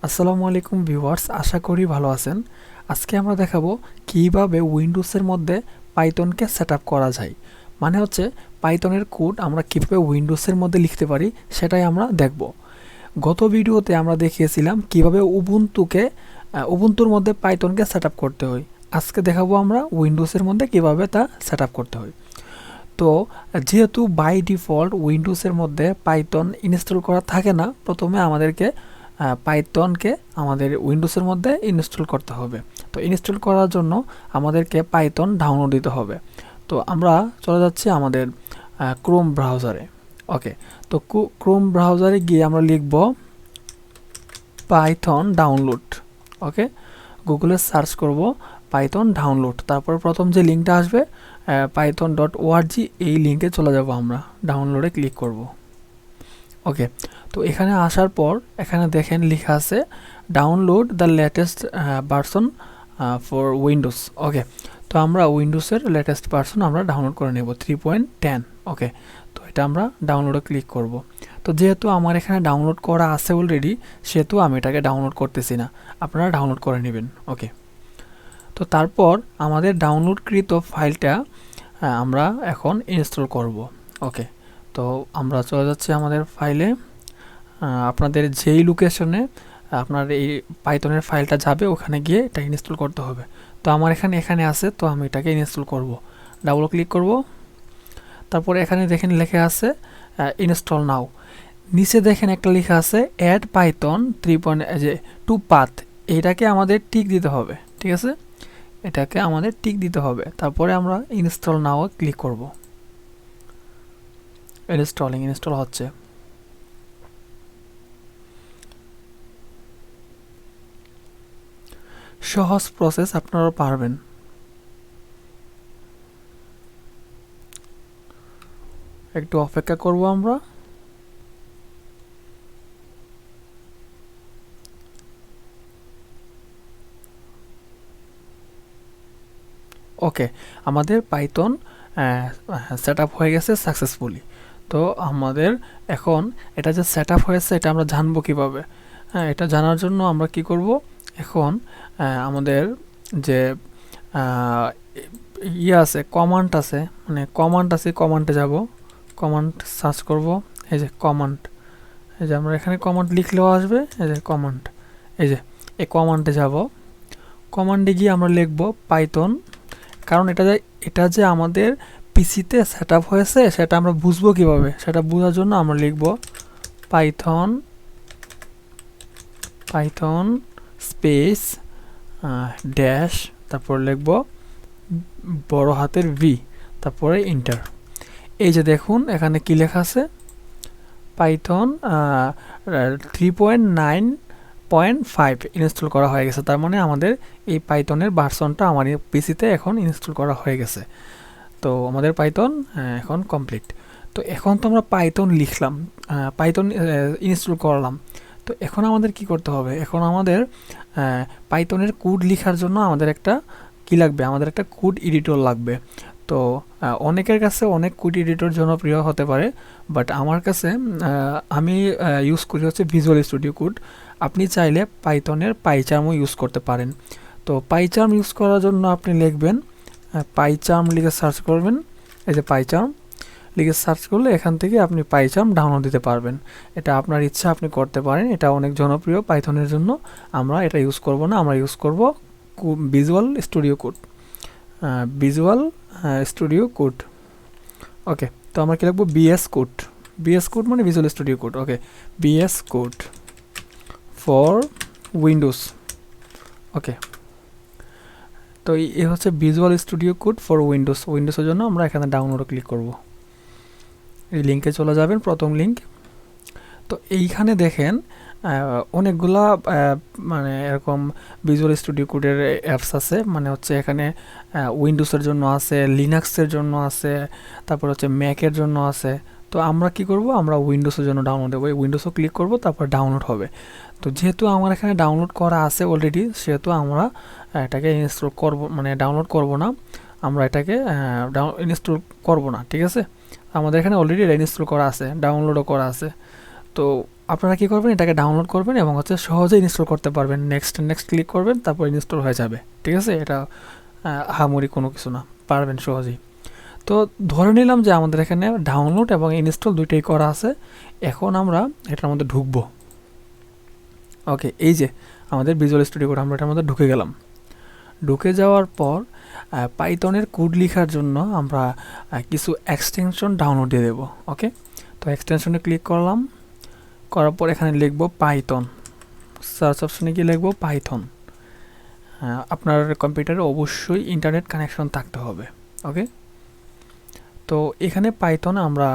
আসসালামু আলাইকুম ভিউয়ার্স, আশা করি ভালো আছেন। আজকে আমরা দেখাবো কিভাবে উইন্ডোজের মধ্যে পাইথনকে সেটআপ করা যায়। মানে হচ্ছে পাইথনের কোড আমরা কিভাবে উইন্ডোজের মধ্যে লিখতে পারি সেটাই আমরা দেখব। গত ভিডিওতে আমরা দেখিয়েছিলাম কিভাবে উবুন্তুর মধ্যে পাইথনকে সেটআপ করতে হয়। আজকে দেখাবো আমরা উইন্ডোজের মধ্যে কিভাবে তা সেটআপ করতে হয়। তো যেহেতু বাই ডিফল্ট উইন্ডোজের মধ্যে পাইথন ইনস্টল করা থাকে না, প্রথমে আমাদেরকে পাইথনকে আমাদের উইন্ডোজের মধ্যে ইনস্টল করতে হবে। তো ইনস্টল করার জন্য আমাদেরকে পাইথন ডাউনলোড দিতে হবে। তো আমরা চলে যাচ্ছি আমাদের ক্রোম ব্রাউজারে। ওকে, তো ক্রোম ব্রাউজারে গিয়ে আমরা লিখব পাইথন ডাউনলোড। ওকে, গুগলে সার্চ করব পাইথন ডাউনলোড, তারপর প্রথম যে লিঙ্কটা আসবে python.org, এই লিঙ্কে চলে যাব, আমরা ডাউনলোডে ক্লিক করব। ওকে, তো এখানে আসার পর এখানে দেখেন লেখা আছে download the latest version for Windows. Okay, তো আমরা উইন্ডোজের লেটেস্ট ভার্সন আমরা ডাউনলোড করে নেব 3.10। ওকে, তো এটা আমরা ডাউনলোডে ক্লিক করব। তো যেহেতু আমার এখানে ডাউনলোড করা আছে অলরেডি, সেহেতু আমি এটাকে ডাউনলোড করতেছি না, আপনারা ডাউনলোড করে নেবেন। ওকে, তো তারপর আমাদের ডাউনলোডকৃত ফাইলটা আমরা এখন ইনস্টল করব। ওকে, তো আমরা চলে যাচ্ছি আমাদের ফাইলে। আপনাদের যেই লোকেশনে আপনার এই পাইথনের ফাইলটা যাবে ওখানে গিয়ে এটা ইনস্টল করতে হবে। তো আমার এখানে আছে, তো আমি এটাকে ইনস্টল করব। ডাবল ক্লিক করব, তারপরে এখানে দেখেন লেখা আছে ইনস্টল নাও। নিচে দেখেন একটা লেখা আছে অ্যাড পাইথন 3.2 পাথ। এটাকে আমাদের টিক দিতে হবে, ঠিক আছে, এটাকে আমাদের টিক দিতে হবে। তারপরে আমরা ইনস্টল নাও ক্লিক করব। ইনস্টল হচ্ছে। সহজ প্রসেস, আপনারা পারবেন। একটু অপেক্ষা করব আমরা। ওকে, আমাদের পাইথন সেট আপ হয়ে গেছে সাকসেসফুলি। তো আমাদের এখন এটা যে সেট আপ হয়েছে এটা আমরা জানবো কিভাবে। এটা জানার জন্য আমরা কি করব, এখন আমাদের যে আছে কমান্ড আছে, মানে কমান্ডে যাব, কমান্ড সার্চ করব। এই যে কমান্ড, এই যে আমরা এখানে কমান্ড লিখলেও আসবে, এই যে কমান্ড, এই যে এই কমান্ডে যাব। কমান্ডে গিয়ে আমরা লিখব পাইথন, কারণ এটা যে আমাদের পিসিতে সেট আপ হয়েছে সেটা আমরা বুঝবো কিভাবে, সেটা বোঝার জন্য আমরা লিখব পাইথন স্পেস ড্যাশ, তারপর লিখব বড় হাতের ভি, তারপরে ইন্টার। এই যে দেখুন এখানে কি লেখা আছে, পাইথন 3.9.5 ইনস্টল করা হয়ে গেছে। তার মানে আমাদের এই পাইথনের ভার্সনটা আমার পিসিতে এখন ইনস্টল করা হয়ে গেছে। তো আমাদের পাইথন এখন কমপ্লিট। তো এখন তো আমরা পাইথন লিখলাম, পাইথন ইনস্টল করলাম। তো এখন আমাদের কি করতে হবে, এখন আমাদের পাইথনের কোড লেখার জন্য আমাদের একটা কি লাগবে, আমাদের একটা কোড এডিটর লাগবে। তো অনেকের কাছে অনেক কোড এডিটর জনপ্রিয় হতে পারে, বাট আমার কাছে আমি ইউজ করি হচ্ছে ভিজুয়াল স্টুডিও কোড। আপনি চাইলে পাইথনের পাইচার্মও ইউজ করতে পারেন। তো পাইচার্ম ইউজ করার জন্য আপনি লিখবেন পাইচার্ম লিখে সার্চ করবেন। এই যে পাইচার্ম লিখে সার্চ করলে এখান থেকে আপনি পাইচার্ম ডাউনলোড দিতে পারবেন। এটা আপনার ইচ্ছা, আপনি করতে পারেন। এটা অনেক জনপ্রিয় পাইথনের জন্য। আমরা এটা ইউজ করব না, আমরা ইউজ করব visual studio code. Visual studio code. Okay, তো আমরা কি লিখবো বিএস কোড। বিএস কোড মানে visual studio code. Okay, VS code for Windows. Okay, তো এই হচ্ছে ভিজুয়াল স্টুডিও কোড ফর উইন্ডোজের জন্য আমরা এখানে ডাউনলোডে ক্লিক করব। এই লিঙ্কে চলে যাবেন, প্রথম লিঙ্ক। তো এইখানে দেখেন অনেকগুলা মানে এরকম ভিজুয়াল স্টুডিও কোডের অ্যাপস আছে। মানে হচ্ছে এখানে উইন্ডোজের জন্য আছে, লিনাক্সের জন্য আছে, তারপর হচ্ছে ম্যাকের জন্য আছে। তো আমরা কি করব, আমরা উইন্ডোজের জন্য ডাউনলোড দেবো, উইন্ডোজও ক্লিক করব, তারপর ডাউনলোড হবে। তো যেহেতু আমার এখানে ডাউনলোড করা আছে অলরেডি, সেহেতু আমরা এটাকে ইনস্টল করব, মানে ডাউনলোড করব না, আমরা এটাকে ইনস্টল করব না, ঠিক আছে। আমাদের এখানে অলরেডি ইনস্টল করা আছে, ডাউনলোডও করা আছে। তো আপনারা কী করবেন, এটাকে ডাউনলোড করবেন এবং হচ্ছে সহজে ইনস্টল করতে পারবেন। নেক্সট নেক্সট ক্লিক করবেন, তারপর ইনস্টল হয়ে যাবে। ঠিক আছে, এটা আহামরি কোনো কিছু না, পারবেন সহজেই। তো ধরে নিলাম যে আমাদের এখানে ডাউনলোড এবং ইনস্টল দুইটাই করা আছে। এখন আমরা এটার মধ্যে ঢুকবো। ওকে, এই যে আমাদের ভিজুয়াল স্টুডিও কোড, আমরা এটার মধ্যে ঢুকে গেলাম। ঢুকে যাওয়ার পর পাইথনের কোড লেখার জন্য আমরা কিছু এক্সটেনশন ডাউনলোড দিয়ে দেবো। ওকে, তো এক্সটেনশনে ক্লিক করলাম, করার পর এখানে লিখবো পাইথন। সার্চ অপশনে গিয়ে লিখবো পাইথন। আপনার কম্পিউটারে অবশ্যই ইন্টারনেট কানেকশন থাকতে হবে। ওকে, তো এখানে পাইথন আমরা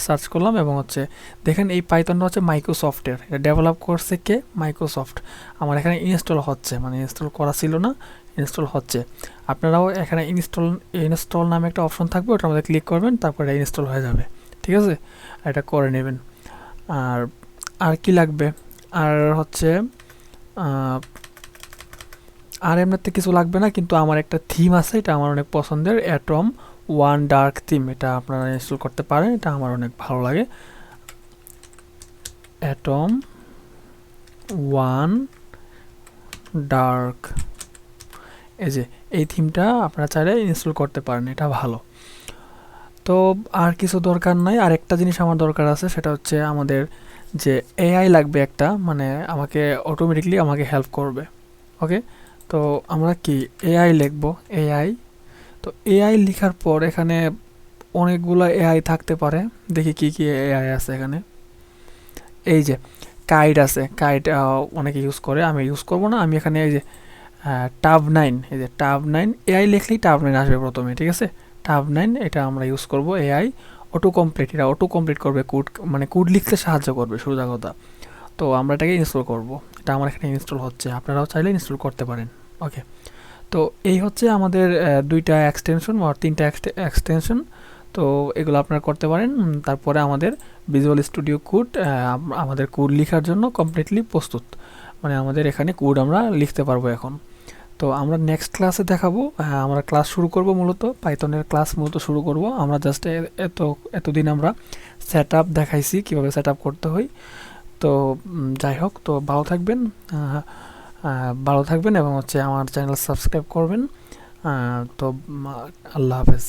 সার্চ করলাম এবং হচ্ছে দেখেন এই পাইথনটা হচ্ছে মাইক্রোসফটের, এটা ডেভেলপ করছে কে, মাইক্রোসফট। আমার এখানে ইনস্টল হচ্ছে, মানে ইনস্টল করা ছিল না, ইনস্টল হচ্ছে। আপনারাও এখানে ইনস্টল নামে একটা অপশন থাকবে, ওটার মধ্যে ক্লিক করবেন, তারপরে এটা ইনস্টল হয়ে যাবে। ঠিক আছে, এটা করে নেবেন। আর আর কি লাগবে, আর হচ্ছে আর এমনিতে কিছু লাগবে না, কিন্তু আমার একটা থিম আছে, এটা আমার অনেক পছন্দের, অ্যাটম ওয়ান ডার্ক থিম। এটা আপনারা ইনস্টল করতে পারেন, এটা আমার অনেক ভালো লাগে। অ্যাটম ওয়ান ডার্ক, এই যে এই থিমটা আপনারা চাইলে ইনস্টল করতে পারেন, এটা ভালো। তো আর কিছু দরকার নাই। আর একটা জিনিস আমার দরকার আছে, সেটা হচ্ছে আমাদের যে এআই লাগবে একটা, মানে আমাকে অটোমেটিকলি আমাকে হেল্প করবে। ওকে, তো আমরা কি এআই লিখব, এআই। তো এআই লেখার পর এখানে অনেকগুলো এআই থাকতে পারে, দেখি কি কি এআই আছে এখানে। এই যে কাইট আছে, কাইট অনেকে ইউজ করে, আমি ইউজ করব না। আমি এখানে এই যে টাব 9, এই যে টাব 9 এআই লিখলেই টাব 9 আসবে প্রথমে। ঠিক আছে, টাব 9 এটা আমরা ইউজ করব। এআই অটো কমপ্লিট, এটা অটো কমপ্লিট করবে কোড, মানে কোড লিখতে সাহায্য করবে, সোজা কথা। তো আমরা এটাকে ইনস্টল করব, এটা আমার এখানে ইনস্টল হচ্ছে, আপনারাও চাইলে ইনস্টল করতে পারেন। ওকে, তো এই হচ্ছে আমাদের দুইটা এক্সটেনশন বা তিনটা এক্সটেনশন। তো এগুলো আপনারা করতে পারেন। তারপরে আমাদের ভিজুয়াল স্টুডিও কোড আমাদের কোড লেখার জন্য কমপ্লিটলি প্রস্তুত, মানে আমাদের এখানে কোড আমরা লিখতে পারবো এখন। তো আমরা নেক্সট ক্লাসে দেখাবো, আমরা ক্লাস শুরু করব, মূলত পাইথনের ক্লাস মূলত শুরু করব। আমরা জাস্ট এতদিন আমরা সেট আপ দেখাইছি, কীভাবে সেট আপ করতে হয়। তো যাই হোক, তো ভালো থাকবেন এবং হচ্ছে আমার চ্যানেল সাবস্ক্রাইব করবেন। তো আল্লাহ হাফেজ।